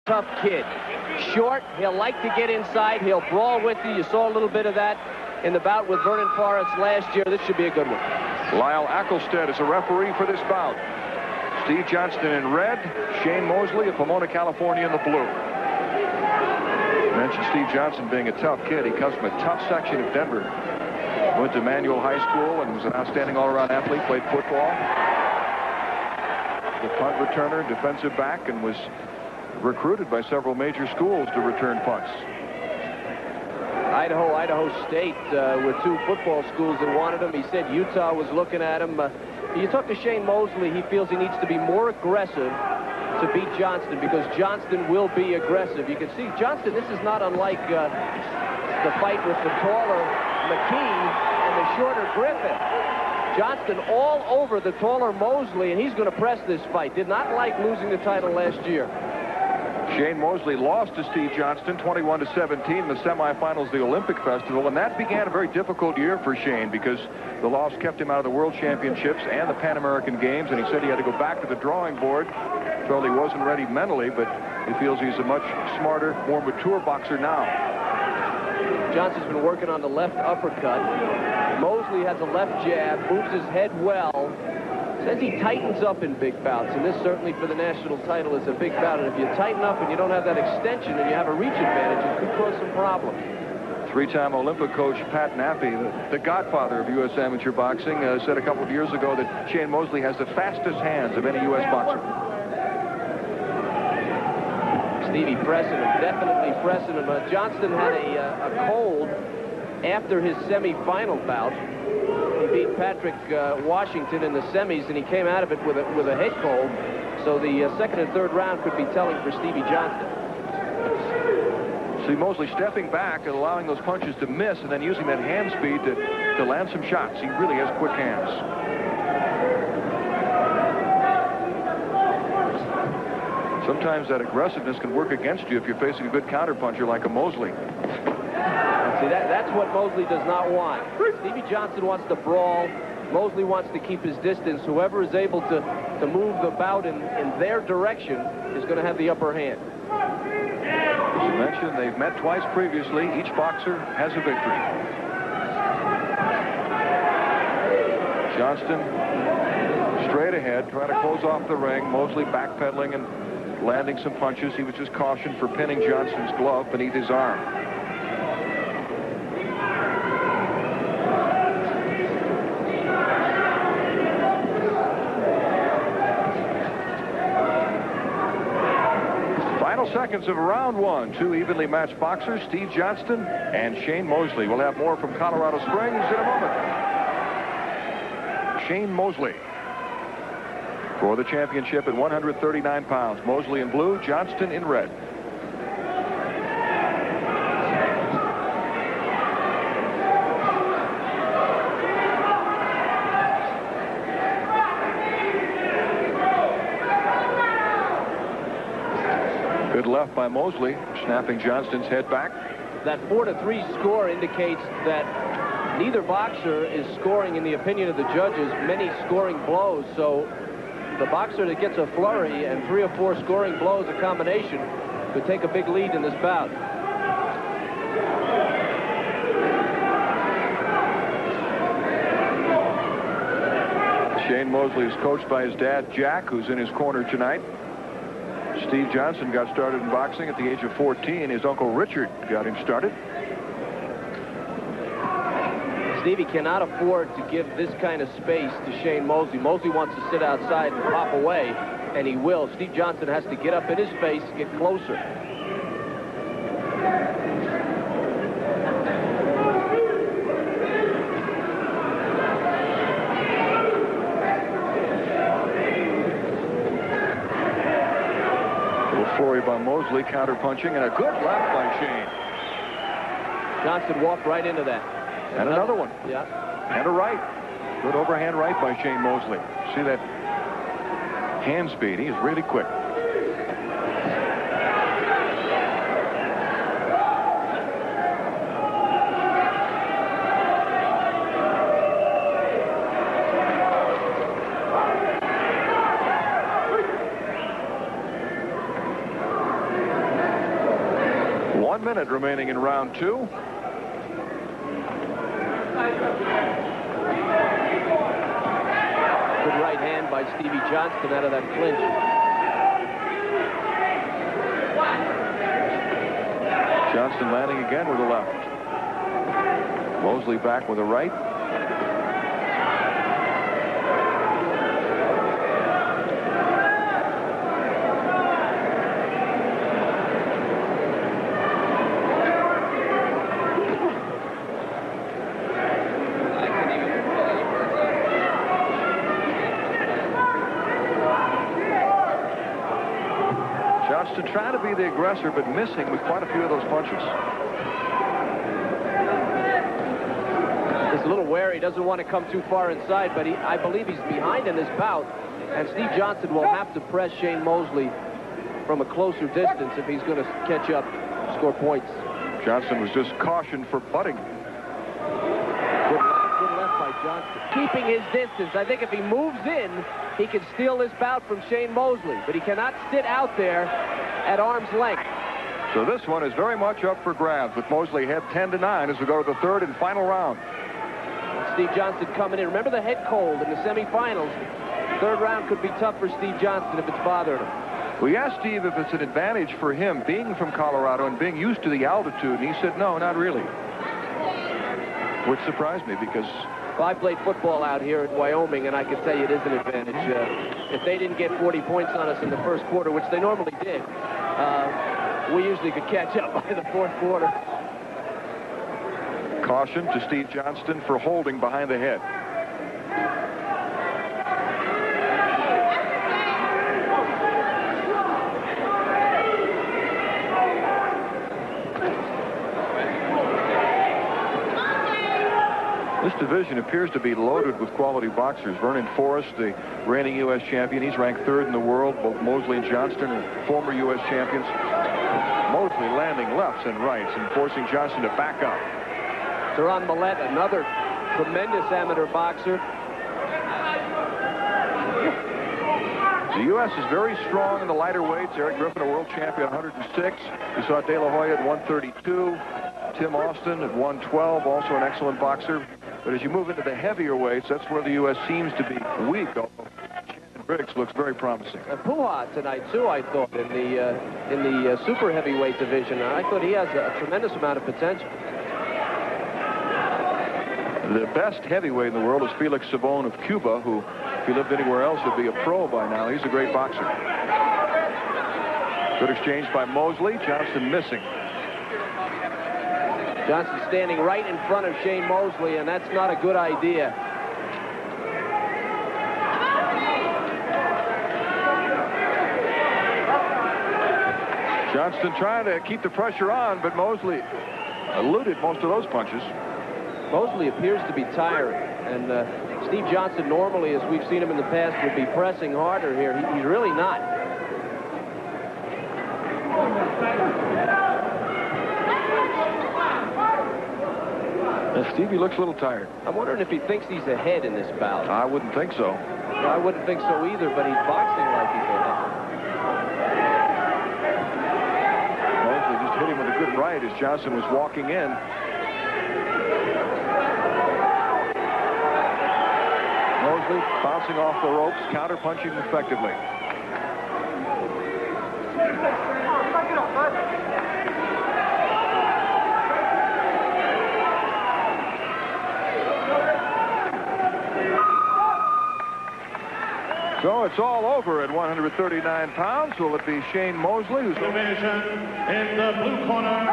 Tough kid. Short, he'll like to get inside, he'll brawl with you. You saw a little bit of that in the bout with Vernon Forrest last year. This should be a good one. Lyle Ackelstead is a referee for this bout. Steve Johnston in red, Shane Mosley of Pomona, California in the blue. I mentioned Steve Johnston being a tough kid. He comes from a tough section of Denver. Went to Manual High School and was an outstanding all-around athlete, played football. The punt returner, defensive back, and was recruited by several major schools to return punts. Idaho State were two football schools that wanted him. He said Utah was looking at him. You talk to Shane Mosley, he feels he needs to be more aggressive to beat Johnston because Johnston will be aggressive. You can see Johnston, this is not unlike the fight with the taller McKee and the shorter Griffin. Johnston all over the taller Mosley, and he's going to press this fight. Did not like losing the title last year. Shane Mosley lost to Steve Johnston 21-17 in the semifinals of the Olympic Festival, and that began a very difficult year for Shane because the loss kept him out of the World Championships and the Pan American Games, and he said he had to go back to the drawing board. Felt he wasn't ready mentally, but he feels he's a much smarter, more mature boxer now. Johnston's been working on the left uppercut. Mosley has a left jab, moves his head well. Says he tightens up in big bouts, and this certainly for the national title is a big bout. And if you tighten up and you don't have that extension and you have a reach advantage, it could cause some problems. Three-time Olympic coach Pat Nappy, the godfather of U.S. amateur boxing, said a couple of years ago that Shane Mosley has the fastest hands of any U.S. boxer. Stevie pressing him, definitely pressing him. Johnston had a cold after his semi-final bout. He beat Patrick Washington in the semis, and he came out of it with a head cold. So the second and third round could be telling for Stevie Johnston. See Mosley stepping back and allowing those punches to miss, and then using that hand speed to land some shots. He really has quick hands. Sometimes that aggressiveness can work against you if you're facing a good counterpuncher like a Mosley. See, that's what Mosley does not want. Stevie Johnston wants to brawl. Mosley wants to keep his distance. Whoever is able to move the bout in their direction is going to have the upper hand. As you mentioned, they've met twice previously. Each boxer has a victory. Johnston straight ahead, trying to close off the ring. Mosley backpedaling and landing some punches. He was just cautioned for pinning Johnston's glove beneath his arm. Final seconds of round one. Two evenly matched boxers, Steve Johnston and Shane Mosley. We'll have more from Colorado Springs in a moment. Shane Mosley for the championship at 139 pounds. Mosley in blue, Johnston in red. Good left by Mosley, snapping Johnston's head back. That 4-3 score indicates that neither boxer is scoring, in the opinion of the judges, many scoring blows. So the boxer that gets a flurry and 3 or 4 scoring blows, a combination, could take a big lead in this bout. Shane Mosley is coached by his dad, Jack, who's in his corner tonight. Steve Johnston got started in boxing at the age of 14. His uncle Richard got him started. Stevie cannot afford to give this kind of space to Shane Mosley. Mosley wants to sit outside and pop away, and he will. Steve Johnston has to get up in his face, get closer. Flurry by Mosley, counter-punching, and a good left by Shane. Johnston walked right into that. And another one. Yeah. And a right. Good overhand right by Shane Mosley. See that hand speed? He is really quick. 1 minute remaining in round 2. Good right hand by Stevie Johnston out of that clinch. Johnston landing again with a left. Mosley back with a right. Johnston trying to be the aggressor, but missing with quite a few of those punches. He's a little wary. He doesn't want to come too far inside, but I believe he's behind in this bout. And Steve Johnston will have to press Shane Mosley from a closer distance if he's going to catch up, score points. Johnston was just cautioned for butting. Good left by Johnston. Keeping his distance. I think if he moves in, he can steal this bout from Shane Mosley, but he cannot sit out there at arm's length. So this one is very much up for grabs, with Mosley ahead 10-9 as we go to the third and final round. Steve Johnston coming in. Remember the head cold in the semifinals. Third round could be tough for Steve Johnston if it's bothering him. We asked Steve if it's an advantage for him being from Colorado and being used to the altitude, and he said no, not really. Which surprised me because... Well, I played football out here in Wyoming, and I can tell you it is an advantage. If they didn't get 40 points on us in the first quarter, which they normally did, we usually could catch up by the fourth quarter. Caution to Steve Johnston for holding behind the head. This division appears to be loaded with quality boxers. Vernon Forrest, the reigning U.S. champion, he's ranked third in the world. Both Mosley and Johnston are former U.S. champions. Mosley landing lefts and rights and forcing Johnston to back up. Teron Millette, another tremendous amateur boxer. The U.S. is very strong in the lighter weights. Eric Griffin, a world champion, 106. We saw De La Hoya at 132. Tim Austin at 112, also an excellent boxer. But as you move into the heavier weights, that's where the U.S. seems to be weak, although Shannon Briggs looks very promising. Pujols tonight, too, I thought, in the super heavyweight division. I thought he has a tremendous amount of potential. The best heavyweight in the world is Felix Savon of Cuba, who, if he lived anywhere else, would be a pro by now. He's a great boxer. Good exchange by Mosley. Johnston missing. Johnston standing right in front of Shane Mosley, and that's not a good idea. Johnston trying to keep the pressure on, but Mosley eluded most of those punches. Mosley appears to be tiring, and Steve Johnston normally, as we've seen him in the past, would be pressing harder here. He's really not. Stevie looks a little tired. I'm wondering if he thinks he's ahead in this bout. I wouldn't think so. I wouldn't think so either, but he's boxing like he's ahead. Mosley just hit him with a good right as Johnston was walking in. Mosley bouncing off the ropes, counter-punching effectively. So it's all over at 139 pounds. Will it be Shane Mosley who's... Division in the blue corner,